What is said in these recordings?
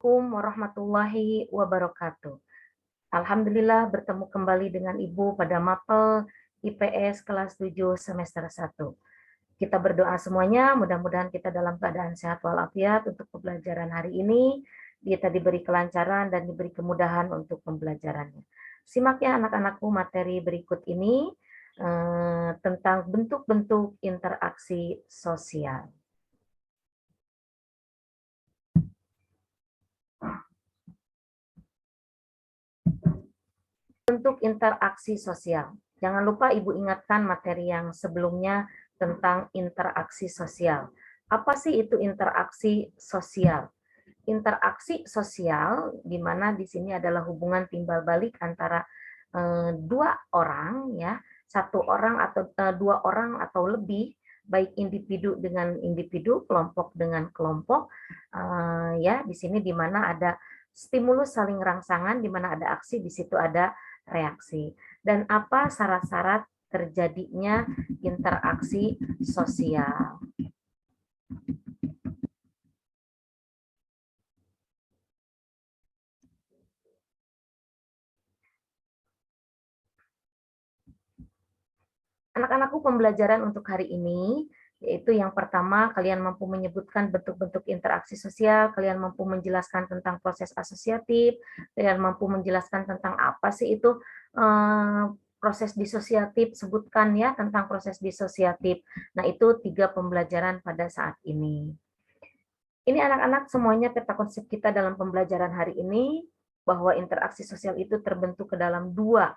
Assalamualaikum warahmatullahi wabarakatuh. Alhamdulillah bertemu kembali dengan Ibu pada mapel IPS kelas 7 semester 1. Kita berdoa semuanya, mudah-mudahan kita dalam keadaan sehat walafiat untuk pembelajaran hari ini. Kita diberi kelancaran dan diberi kemudahan untuk pembelajarannya. Simak ya anak-anakku materi berikut ini tentang bentuk-bentuk interaksi sosial. Bentuk interaksi sosial. Jangan lupa Ibu ingatkan materi yang sebelumnya tentang interaksi sosial. Apa sih itu interaksi sosial? Interaksi sosial di mana di sini adalah hubungan timbal balik antara dua orang ya, satu orang atau dua orang atau lebih, baik individu dengan individu, kelompok dengan kelompok, ya di sini di mana ada stimulus saling rangsangan, di mana ada aksi, di situ ada reaksi. Dan apa syarat-syarat terjadinya interaksi sosial? Anak-anakku, pembelajaran untuk hari ini yaitu yang pertama, kalian mampu menyebutkan bentuk-bentuk interaksi sosial, kalian mampu menjelaskan tentang proses asosiatif, kalian mampu menjelaskan tentang apa sih itu proses disosiatif, sebutkan ya tentang proses disosiatif. Nah, itu 3 pembelajaran pada saat ini. Ini anak-anak semuanya peta konsep kita dalam pembelajaran hari ini, bahwa interaksi sosial itu terbentuk ke dalam 2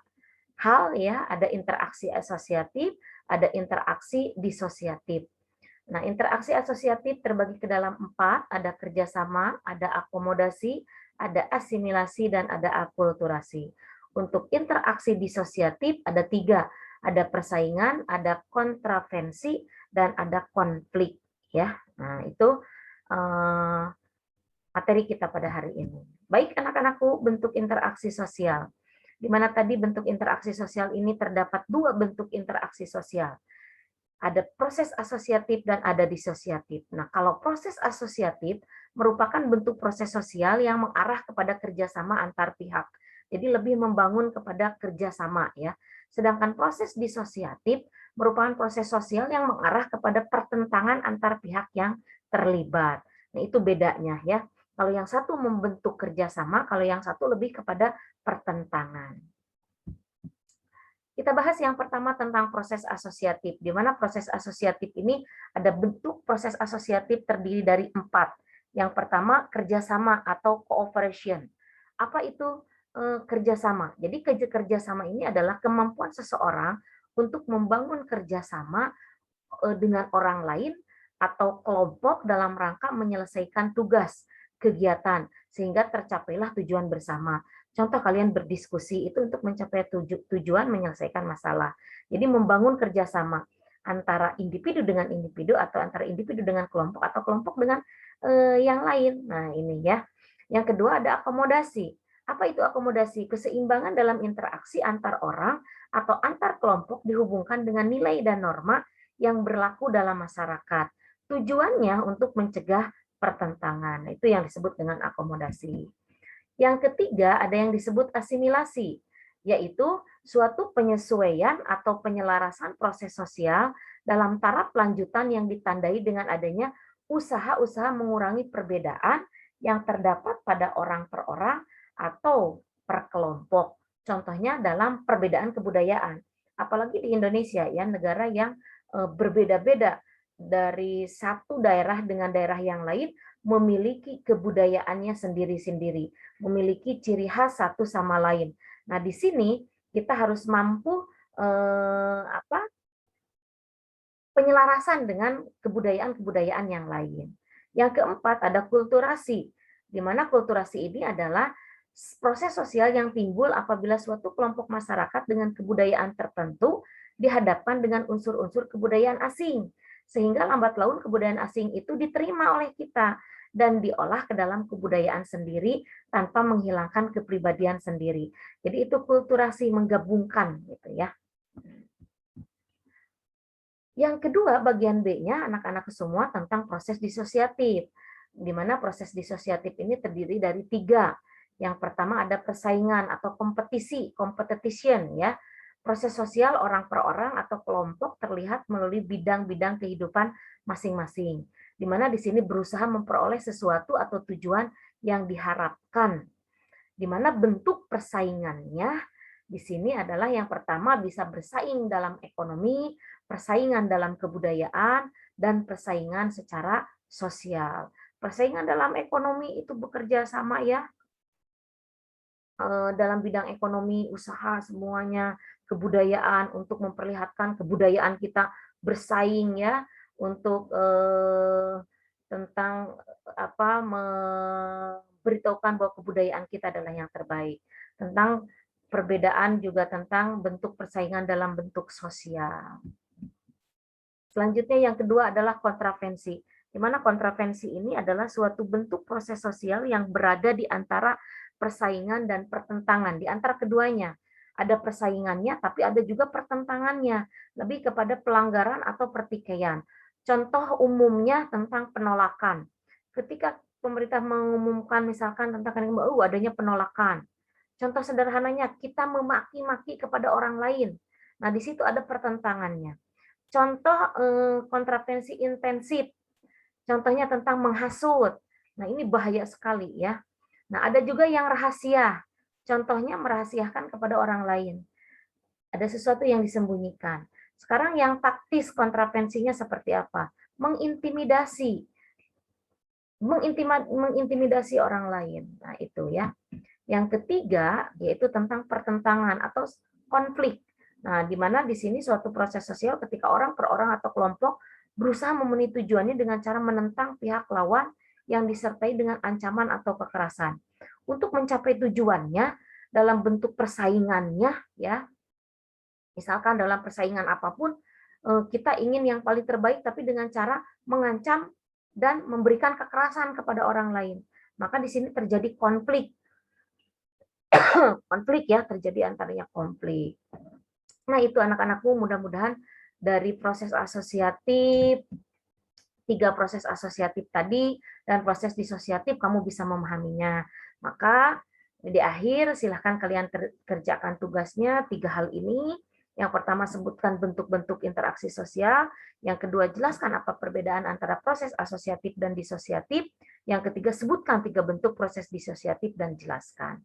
hal ya, ada interaksi asosiatif, ada interaksi disosiatif. Nah, interaksi asosiatif terbagi ke dalam 4, ada kerjasama, ada akomodasi, ada asimilasi, dan ada akulturasi. Untuk interaksi disosiatif ada 3, ada persaingan, ada kontravensi, dan ada konflik. Ya, nah itu materi kita pada hari ini. Baik anak-anakku, bentuk interaksi sosial. Di mana tadi bentuk interaksi sosial ini terdapat 2 bentuk interaksi sosial. Ada proses asosiatif dan ada disosiatif. Nah, kalau proses asosiatif merupakan bentuk proses sosial yang mengarah kepada kerjasama antar pihak. Jadi lebih membangun kepada kerjasama ya. Sedangkan proses disosiatif merupakan proses sosial yang mengarah kepada pertentangan antar pihak yang terlibat. Nah, itu bedanya ya. Kalau yang satu membentuk kerjasama, kalau yang satu lebih kepada pertentangan. Kita bahas yang pertama tentang proses asosiatif, di mana proses asosiatif ini ada bentuk proses asosiatif terdiri dari 4. Yang pertama, kerjasama atau cooperation. Apa itu kerjasama? Jadi kerjasama ini adalah kemampuan seseorang untuk membangun kerjasama dengan orang lain atau kelompok dalam rangka menyelesaikan tugas, kegiatan, sehingga tercapailah tujuan bersama. Contoh, kalian berdiskusi itu untuk mencapai tujuan menyelesaikan masalah. Jadi membangun kerjasama antara individu dengan individu atau antara individu dengan kelompok atau kelompok dengan yang lain. Nah ini ya. Yang kedua ada akomodasi. Apa itu akomodasi? Keseimbangan dalam interaksi antar orang atau antar kelompok dihubungkan dengan nilai dan norma yang berlaku dalam masyarakat. Tujuannya untuk mencegah pertentangan. Itu yang disebut dengan akomodasi. Yang ketiga, ada yang disebut asimilasi, yaitu suatu penyesuaian atau penyelarasan proses sosial dalam taraf lanjutan yang ditandai dengan adanya usaha-usaha mengurangi perbedaan yang terdapat pada orang per orang atau per kelompok. Contohnya dalam perbedaan kebudayaan. Apalagi di Indonesia, ya, negara yang berbeda-beda dari satu daerah dengan daerah yang lain, memiliki kebudayaannya sendiri-sendiri, memiliki ciri khas satu sama lain. Nah, di sini kita harus mampu penyelarasan dengan kebudayaan-kebudayaan yang lain. Yang keempat ada kulturasi, di mana kulturasi ini adalah proses sosial yang timbul apabila suatu kelompok masyarakat dengan kebudayaan tertentu dihadapkan dengan unsur-unsur kebudayaan asing, sehingga lambat laun kebudayaan asing itu diterima oleh kita dan diolah ke dalam kebudayaan sendiri tanpa menghilangkan kepribadian sendiri. Jadi itu kulturasi, menggabungkan gitu ya. Yang kedua, bagian B-nya anak-anak semua tentang proses disosiatif. di mana proses disosiatif ini terdiri dari 3. Yang pertama ada persaingan atau kompetisi, competition ya. Proses sosial orang per orang atau kelompok terlihat melalui bidang-bidang kehidupan masing-masing, di mana di sini berusaha memperoleh sesuatu atau tujuan yang diharapkan. Di mana bentuk persaingannya di sini adalah yang pertama bisa bersaing dalam ekonomi, persaingan dalam kebudayaan, dan persaingan secara sosial. Persaingan dalam ekonomi itu bekerja sama ya, dalam bidang ekonomi, usaha semuanya, kebudayaan untuk memperlihatkan kebudayaan kita bersaing ya, untuk tentang apa memberitahukan bahwa kebudayaan kita adalah yang terbaik. Tentang perbedaan juga tentang bentuk persaingan dalam bentuk sosial. Selanjutnya yang kedua adalah kontravensi, di mana kontravensi ini adalah suatu bentuk proses sosial yang berada di antara persaingan dan pertentangan, di antara keduanya. Ada persaingannya, tapi ada juga pertentangannya, lebih kepada pelanggaran atau pertikaian. Contoh umumnya tentang penolakan. Ketika pemerintah mengumumkan misalkan tentang adanya penolakan. Contoh sederhananya, kita memaki-maki kepada orang lain. Nah, di situ ada pertentangannya. Contoh kontravensi intensif, contohnya tentang menghasut. Nah, ini bahaya sekali ya. Nah, ada juga yang rahasia, contohnya merahasiakan kepada orang lain. Ada sesuatu yang disembunyikan. Sekarang yang taktis kontravensinya seperti apa? Mengintimidasi. Mengintimidasi orang lain. Nah, itu ya. Yang ketiga, yaitu tentang pertentangan atau konflik. Nah, di mana di sini suatu proses sosial ketika orang per orang atau kelompok berusaha memenuhi tujuannya dengan cara menentang pihak lawan yang disertai dengan ancaman atau kekerasan. Untuk mencapai tujuannya dalam bentuk persaingannya, ya, misalkan dalam persaingan apapun, kita ingin yang paling terbaik, tapi dengan cara mengancam dan memberikan kekerasan kepada orang lain. Maka di sini terjadi konflik. Konflik ya, terjadi antaranya konflik. Nah, itu anak-anakku, mudah-mudahan dari proses asosiatif, 3 proses asosiatif tadi, dan proses disosiatif kamu bisa memahaminya. Maka di akhir silahkan kalian kerjakan tugasnya 3 hal ini. Yang pertama, sebutkan bentuk-bentuk interaksi sosial. Yang kedua, jelaskan apa perbedaan antara proses asosiatif dan disosiatif. Yang ketiga, sebutkan 3 bentuk proses disosiatif dan jelaskan.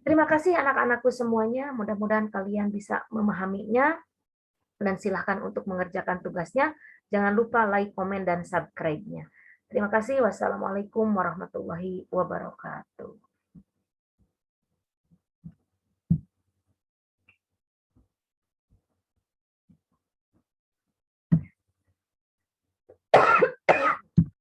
Terima kasih anak-anakku semuanya, mudah-mudahan kalian bisa memahaminya, dan silahkan untuk mengerjakan tugasnya. Jangan lupa like, komen, dan subscribe-nya. Terima kasih. Wassalamualaikum warahmatullahi wabarakatuh.